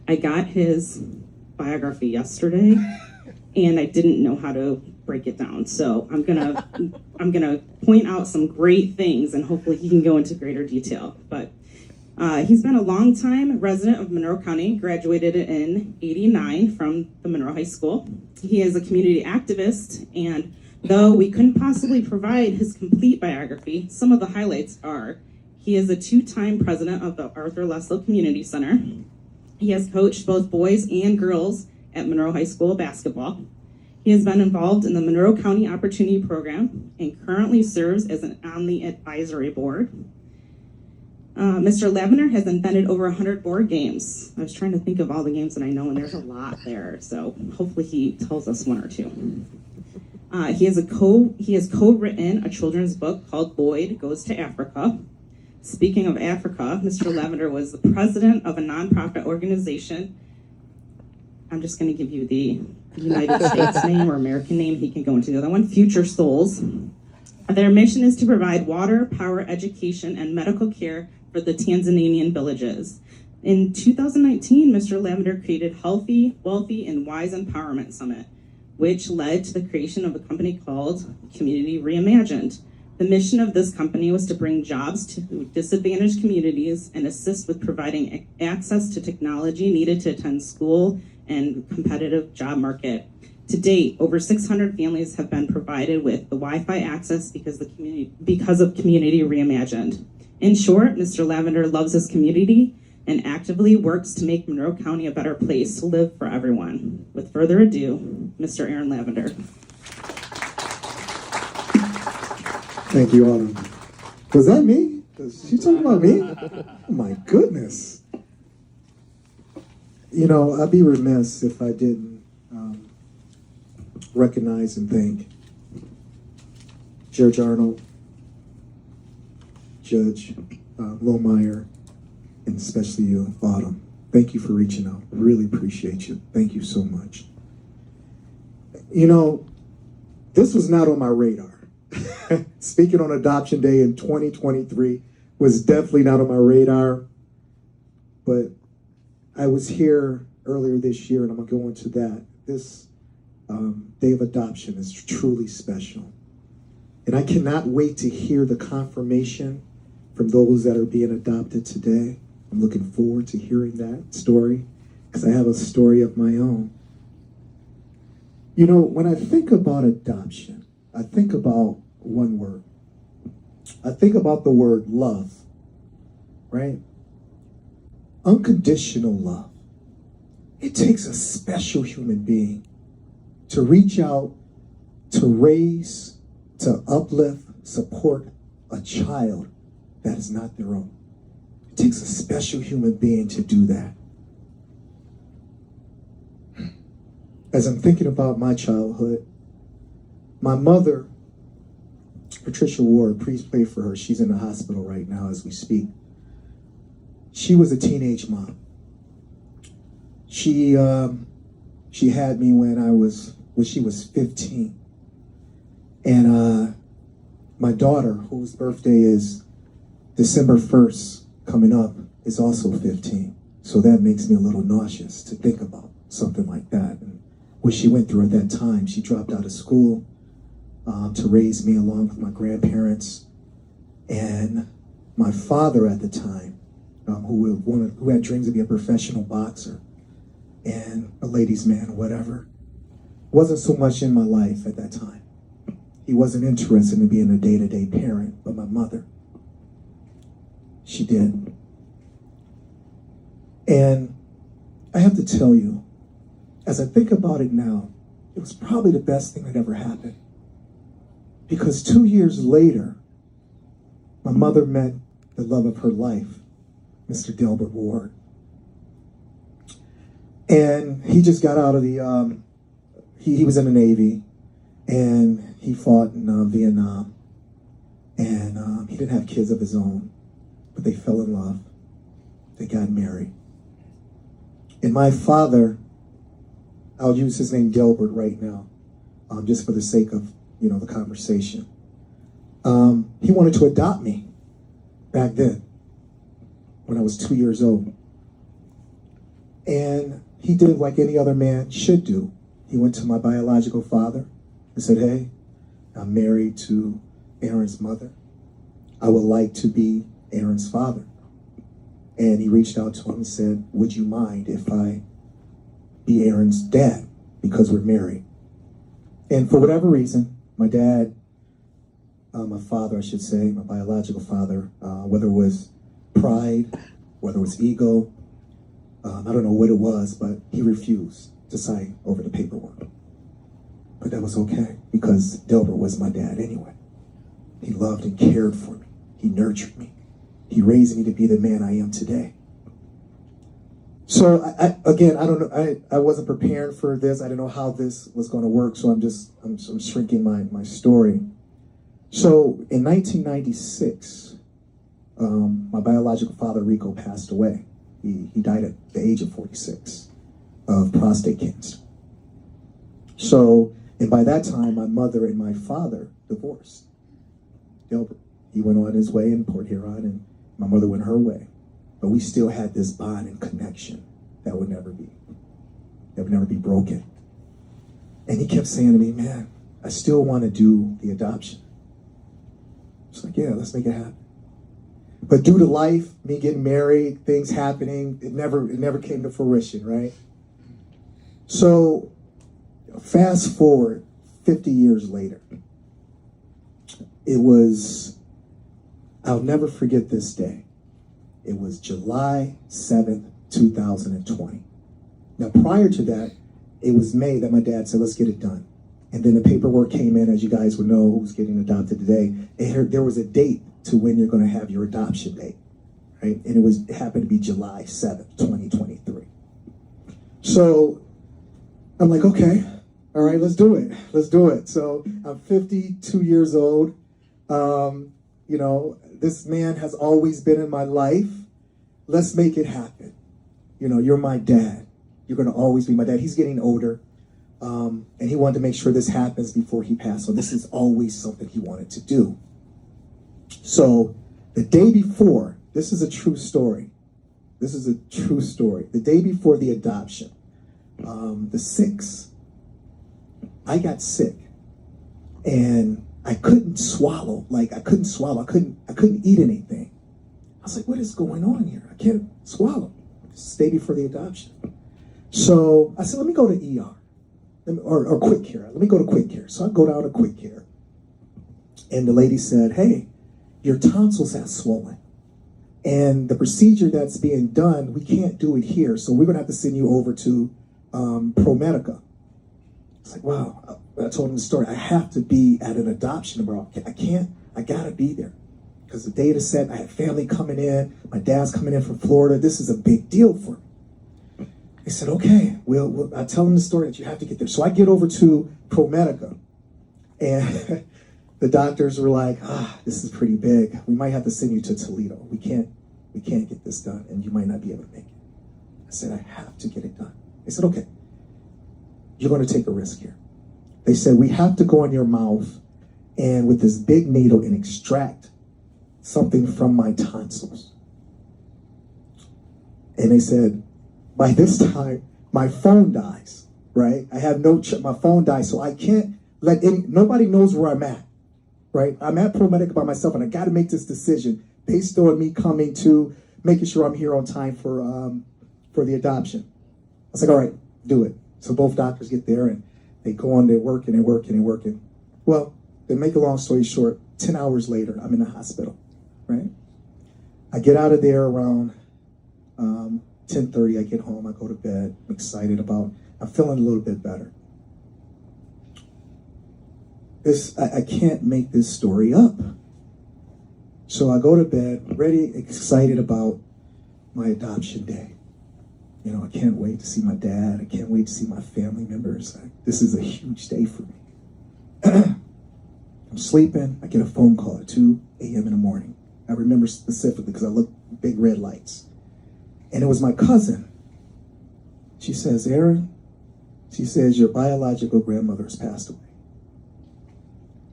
I got his biography yesterday, and I didn't know how to break it down. So I'm gonna point out some great things, and hopefully he can go into greater detail. But he's been a long-time resident of Monroe County, graduated in '89 from the Monroe High School. He is a community activist, and though we couldn't possibly provide his complete biography, some of the highlights are: he is a two-time president of the Arthur Leslie Community Center. He has coached both boys and girls at Monroe High School basketball. He has been involved in the Monroe County Opportunity Program and currently serves as on the advisory board. Mr. Lavender has invented over 100 board games. I was trying to think of all the games that I know, and there's a lot there, so hopefully he tells us one or two. He has co-written a children's book called Boyd Goes to Africa. Speaking of Africa, Mr. Lavender was the president of a nonprofit organization. I'm just going to give you the United States name or American name. He can go into the other one, Future Souls. Their mission is to provide water, power, education, and medical care for the Tanzanian villages. In 2019, Mr. Lavender created Healthy, Wealthy, and Wise Empowerment Summit, which led to the creation of a company called Community Reimagined. The mission of this company was to bring jobs to disadvantaged communities and assist with providing access to technology needed to attend school and competitive job market. To date, over 600 families have been provided with the Wi-Fi access because of Community Reimagined. In short, Mr. Lavender loves his community and actively works to make Monroe County a better place to live for everyone. With further ado, Mr. Aaron Lavender. Thank you, Autumn. Was that me? Was she talking about me? Oh my goodness. You know, I'd be remiss if I didn't recognize and thank Judge Arnold, Judge Lohmeyer, and especially you, Autumn. Thank you for reaching out. Really appreciate you. Thank you so much. You know, this was not on my radar. Speaking on Adoption Day in 2023 was definitely not on my radar, but I was here earlier this year, and I'm going to go into that. This Day of Adoption is truly special, and I cannot wait to hear the confirmation from those that are being adopted today. I'm looking forward to hearing that story, because I have a story of my own. You know, when I think about adoption, I think about one word. I think about the word love, right? Unconditional love. It takes a special human being to reach out, to raise, to uplift, support a child that is not their own. It takes a special human being to do that. As I'm thinking about my childhood, my mother, Patricia Ward, please pray for her. She's in the hospital right now as we speak. She was a teenage mom. She had me when she was 15. And my daughter, whose birthday is December 1st coming up, is also 15. So that makes me a little nauseous to think about something like that. And what she went through at that time, she dropped out of school to raise me along with my grandparents. And my father at the time, who had dreams to be a professional boxer and a ladies' man or whatever, wasn't so much in my life at that time. He wasn't interested in being a day-to-day parent, but my mother, she did. And I have to tell you, as I think about it now, it was probably the best thing that ever happened. Because 2 years later, my mother met the love of her life, Mr. Delbert Ward. And he just got out of the, he was in the Navy, and he fought in Vietnam. And he didn't have kids of his own, but they fell in love. They got married. And my father, I'll use his name Delbert right now, just for the sake of, the conversation. He wanted to adopt me back then when I was 2 years old. And he did like any other man should do. He went to my biological father and said, hey, I'm married to Aaron's mother. I would like to be Aaron's father. And he reached out to him and said, would you mind if I be Aaron's dad because we're married? And for whatever reason, my dad, my father, I should say, my biological father, whether it was pride, whether it was ego, I don't know what it was, but he refused to sign over the paperwork. But that was okay, because Delbert was my dad anyway. He loved and cared for me. He nurtured me. He raised me to be the man I am today. So I don't know. I wasn't prepared for this. I didn't know how this was going to work. So I'm shrinking my story. So in 1996, my biological father, Rico, passed away. He died at the age of 46 of prostate cancer. So, and by that time, my mother and my father divorced. Delbert, he went on his way in Port Huron, and my mother went her way. But we still had this bond and connection that would never be broken. And he kept saying to me, man, I still want to do the adoption. It's like, yeah, let's make it happen. But due to life, me getting married, things happening, it never came to fruition, right? So fast forward 50 years later, I'll never forget this day. It was July 7th, 2020. Now, prior to that, it was May that my dad said, let's get it done. And then the paperwork came in, as you guys would know, who's getting adopted today. There was a date to when you're going to have your adoption date, right? And it happened to be July 7th, 2023. So I'm like, okay, all right, let's do it. Let's do it. So I'm 52 years old. This man has always been in my life. Let's make it happen. You're my dad. You're going to always be my dad. He's getting older. And he wanted to make sure this happens before he passed. So this is always something he wanted to do. So the day before, this is a true story. This is a true story. The day before the adoption, the 6th, I got sick and I couldn't swallow. I couldn't eat anything. I was like, what is going on here? I can't swallow. This day before the adoption. So I said, let me go to ER. Or quick care. Let me go to quick care. So I go down to quick care. And the lady said, hey, your tonsils have swollen. And the procedure that's being done, we can't do it here. So we're going to have to send you over to ProMedica. It's like, wow. I told him the story. I have to be at an adoption tomorrow. I got to be there. Because the date is set. I had family coming in. My dad's coming in from Florida. This is a big deal for me. They said, okay, I tell them the story that you have to get there. So I get over to ProMedica. And the doctors were like, this is pretty big. We might have to send you to Toledo. We can't get this done, and you might not be able to make it. I said, I have to get it done. They said, okay, you're going to take a risk here. They said, we have to go in your mouth and with this big needle and extract something from my tonsils. And they said, by this time, my phone dies, right? I have my phone dies, so I can't nobody knows where I'm at. Right? I'm at ProMedica by myself, and I got to make this decision based on me coming to making sure I'm here on time for the adoption. I was like, all right, do it. So both doctors get there, and they go on, they're working. Well, to make a long story short, 10 hours later, I'm in the hospital, right? I get out of there around 10:30. I get home, I go to bed. I'm feeling a little bit better. I can't make this story up. So I go to bed, ready, excited about my adoption day. I can't wait to see my dad. I can't wait to see my family members. This is a huge day for me. I'm sleeping. I get a phone call at 2 a.m. in the morning. I remember specifically because I looked big red lights. And it was my cousin. She says, Aaron, she says, your biological grandmother has passed away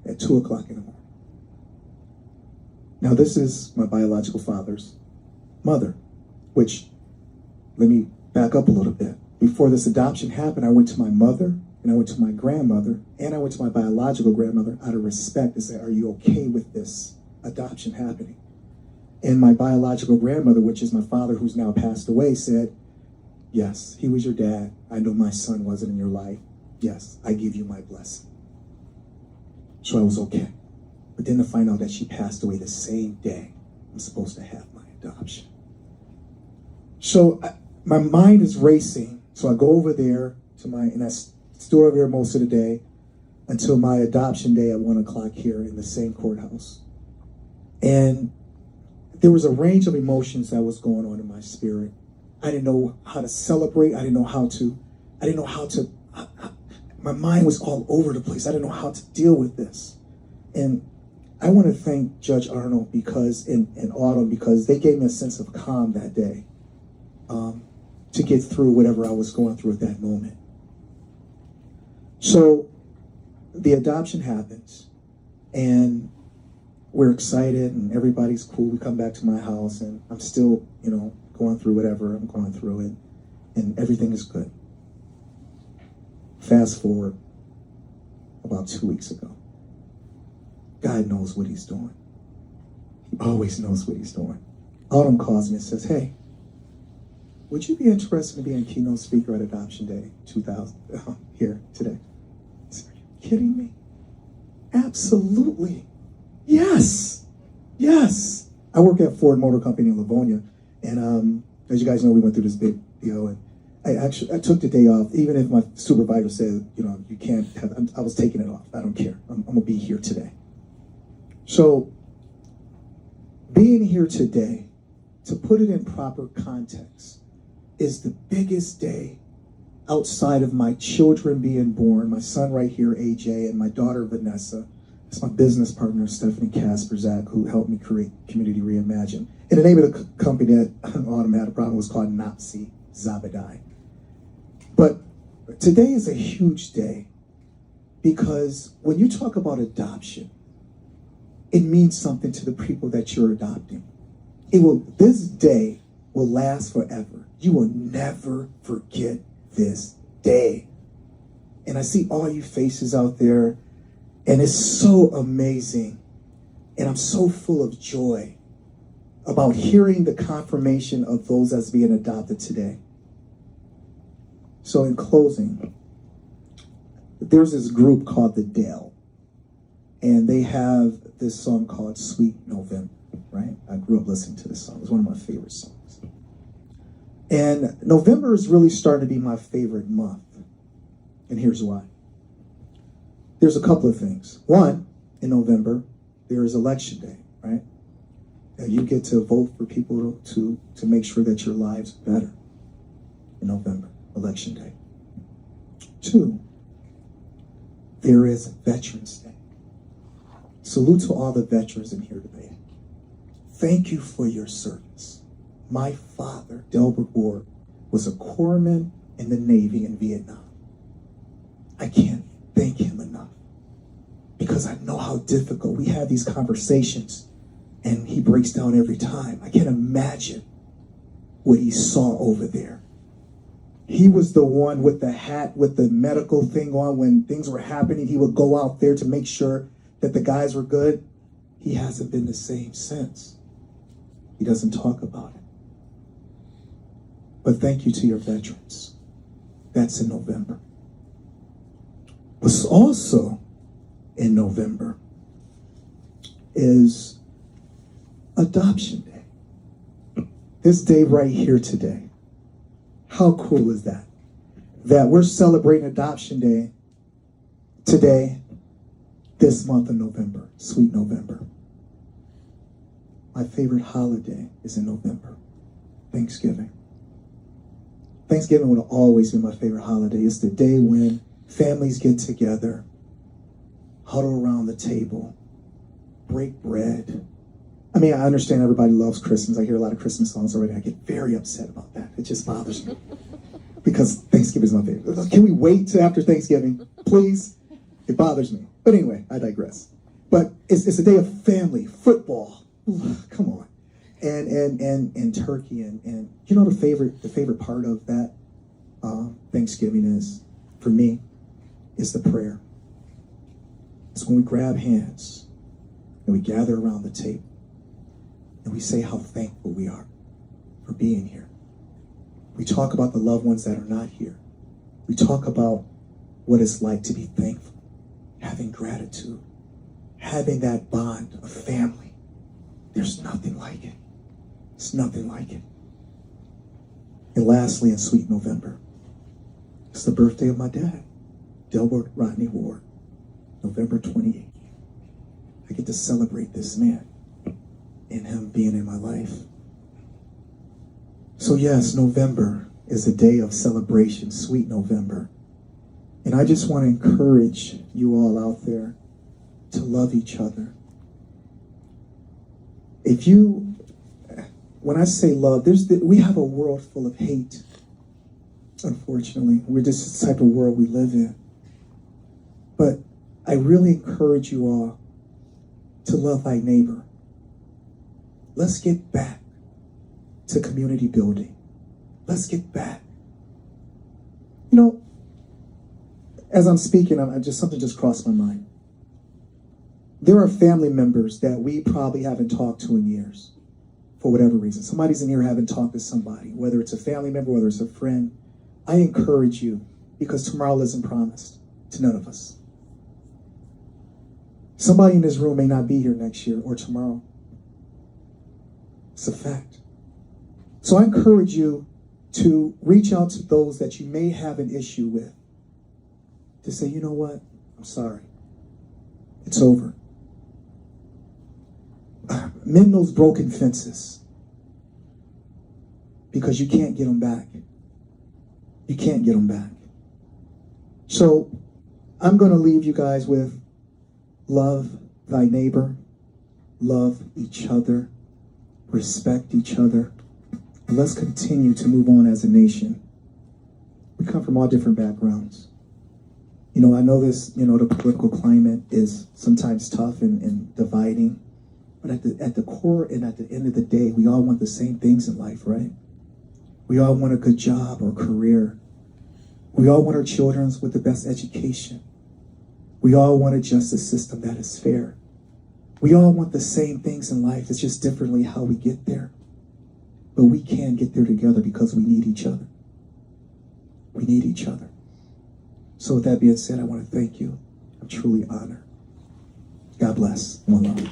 at 2 o'clock in the morning. Now, this is my biological father's mother, which, let me back up a little bit. before this adoption happened, I went to my mother, and I went to my grandmother, and I went to my biological grandmother out of respect to say, are you okay with this adoption happening? And my biological grandmother, which is my father who's now passed away, said, yes, he was your dad. I know my son wasn't in your life. Yes, I give you my blessing. So I was okay. But then to find out that she passed away the same day I'm supposed to have my adoption. So my mind is racing. So I go over there and I stood over there most of the day until my adoption day at 1 o'clock here in the same courthouse. And there was a range of emotions that was going on in my spirit. I didn't know how to celebrate. I didn't know how to, my mind was all over the place. I didn't know how to deal with this. And I want to thank Judge Arnold because in Autumn, because they gave me a sense of calm that day to get through whatever I was going through at that moment. So the adoption happens and we're excited and everybody's cool. We come back to my house and I'm still, going through whatever I'm going through and everything is good. Fast forward about 2 weeks ago. God knows what he's doing. He always knows what he's doing. Autumn calls me and says, hey, would you be interested in being a keynote speaker at Adoption Day 2000 here today? I said, are you kidding me? Absolutely. Yes. I work at Ford Motor Company in Livonia. And as you guys know, we went through this big deal. And I took the day off, even if my supervisor said, you can't have, I was taking it off. I don't care. I'm going to be here today. So being here today, to put it in proper context, is the biggest day outside of my children being born, my son right here, AJ, and my daughter, Vanessa. It's my business partner, Stephanie Kasperzak, who helped me create Community Reimagine. And the name of the company that Autumn had a problem was called Napsi Zabadai. But today is a huge day because when you talk about adoption, it means something to the people that you're adopting. This day will last forever. You will never forget this day. And I see all you faces out there, and it's so amazing. And I'm so full of joy about hearing the confirmation of those that's being adopted today. So in closing, there's this group called the Dell, and they have this song called Sweet November, right? I grew up listening to this song. It was one of my favorite songs. And November is really starting to be my favorite month. And here's why. There's a couple of things. One, in November, there is election day, right? And you get to vote for people to make sure that your lives are better in November, election day. Two, there is Veterans Day. Salute to all the veterans in here today. Thank you for your service. My father, Delbert Ward, was a corpsman in the Navy in Vietnam. I can't thank him enough because I know how difficult we have these conversations and he breaks down every time. I can't imagine what he saw over there. He was the one with the hat with the medical thing on when things were happening. He would go out there to make sure that the guys were good. He hasn't been the same since. He doesn't talk about it. But thank you to your veterans. That's in November. What's also in November is Adoption Day. This day right here today. How cool is that? That we're celebrating Adoption Day today, this month of November, sweet November. My favorite holiday is in November, Thanksgiving. Thanksgiving will always be my favorite holiday. It's the day when families get together, huddle around the table, break bread. I mean, I understand everybody loves Christmas. I hear a lot of Christmas songs already. I get very upset about that. It just bothers me because Thanksgiving is my favorite. Can we wait till after Thanksgiving, please? It bothers me. But anyway, I digress. But it's a day of family, football. Come on. And turkey and you know the favorite part of that Thanksgiving is, for me, is the prayer. It's when we grab hands and we gather around the table and we say how thankful we are for being here. We talk about the loved ones that are not here. We talk about what it's like to be thankful, having gratitude, having that bond of family. There's nothing like it. It's nothing like it. And lastly, in sweet November, it's the birthday of my dad, Delbert Rodney Ward, November 28th. I get to celebrate this man and him being in my life. So yes, November is a day of celebration, sweet November. And I just want to encourage you all out there to love each other. When I say love, we have a world full of hate. Unfortunately, we're just the type of world we live in. But I really encourage you all to love thy neighbor. Let's get back to community building. Let's get back. You know, as I'm speaking, something just crossed my mind. There are family members that we probably haven't talked to in years, for whatever reason. Somebody's in here haven't talked to somebody, whether it's a family member, whether it's a friend. I encourage you, because tomorrow isn't promised to none of us. Somebody in this room may not be here next year or tomorrow. It's a fact. So I encourage you to reach out to those that you may have an issue with, to say, you know what, I'm sorry. It's over. Mend those broken fences, because you can't get them back. You can't get them back. So I'm going to leave you guys with love thy neighbor, love each other, respect each other, and let's continue to move on as a nation. We come from all different backgrounds. You know, I know this, the political climate is sometimes tough and dividing, but at the core and at the end of the day, we all want the same things in life, right? We all want a good job or career. We all want our children with the best education. We all want a justice system that is fair. We all want the same things in life. It's just differently how we get there. But we can get there together because we need each other. We need each other. So with that being said, I want to thank you. I'm truly honored. God bless. One love.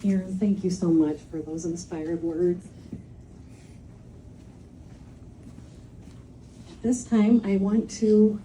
Aaron, thank you so much for those inspired words. At this time, I want to